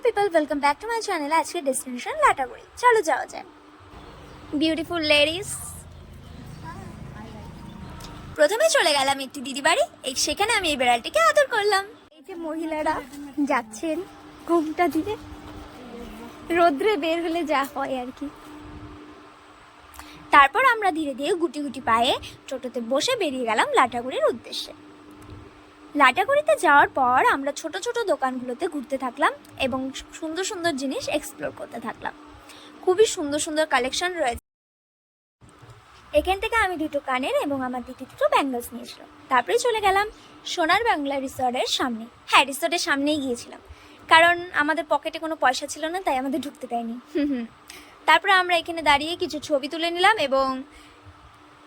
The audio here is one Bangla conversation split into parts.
people, welcome back to my channel. আজকে ডেস্টিনেশন লাটাগুড়ি। চলো যাওয়া যায়। বিউটিফুল লেডিস, প্রথমে চলে গেলাম একটি দিদি বাড়ি। সেখানে আমি এই বেড়ালটিকে আদর করলাম। এই যে মহিলারা যাচ্ছেন ঘুমটা দিতে, রোদ্রে বের হলে যা হয় আর কি। তারপর আমরা ধীরে ধীরে গুটি গুটি পায়ে টোটোতে বসে বেরিয়ে গেলাম লাটাগুড়ির উদ্দেশ্যে। লাটাগুড়িতে যাওয়ার পর আমরা ছোট ছোট দোকানগুলোতে ঘুরতে থাকলাম এবং সুন্দর সুন্দর জিনিস এক্সপ্লোর করতে থাকলাম। খুবই সুন্দর সুন্দর কালেকশন রয়েছে। এখান থেকে আমি দুটো কানের এবং আমার দিদি দুটো ব্যাঙ্গলস নিয়েছিলাম। তারপরে চলে গেলাম সোনার বাংলা রিসর্টের সামনে। হ্যাঁ, রিসর্টের সামনেই গিয়েছিলাম, কারণ আমাদের পকেটে কোনো পয়সা ছিল না, তাই আমাদের ঢুকতে দেয়নি। তারপরে আমরা এখানে দাঁড়িয়ে কিছু ছবি তুলে নিলাম এবং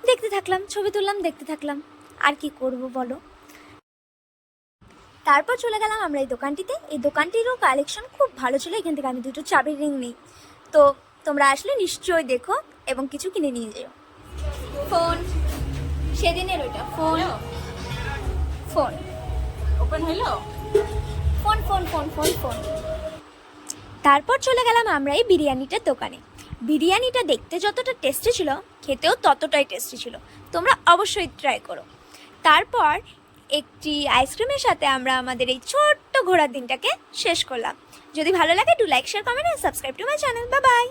দেখতে থাকলাম, ছবি তুললাম, দেখতে থাকলাম। আর কি করব বলো। তারপর চলে গেলাম আমরা এই দোকানটিতে। এই দোকানটিরও কালেকশন খুব ভালো ছিল। এখান থেকে আমি দুটো চাবির রিং নিই। তো তোমরা আসলে নিশ্চয়ই দেখো এবং কিছু কিনে নিয়ে যেও। ফোন, সেদিনের ওইটা ফোন ফোন ওপেন হইলো, phone phone phone phone phone তারপর চলে গেলাম আমরা এই বিরিয়ানিটার দোকানে। বিরিয়ানিটা দেখতে যতটা টেস্টি ছিল, খেতেও ততটাই টেস্টি ছিল। তোমরা অবশ্যই ট্রাই করো। তারপর একটি আইসক্রিমের সাথে আমরা আমাদের এই ছোট্ট ঘোরার দিনটাকে শেষ করলাম। যদি ভালো লাগে, do like, share, comment and subscribe to my channel. Bye by.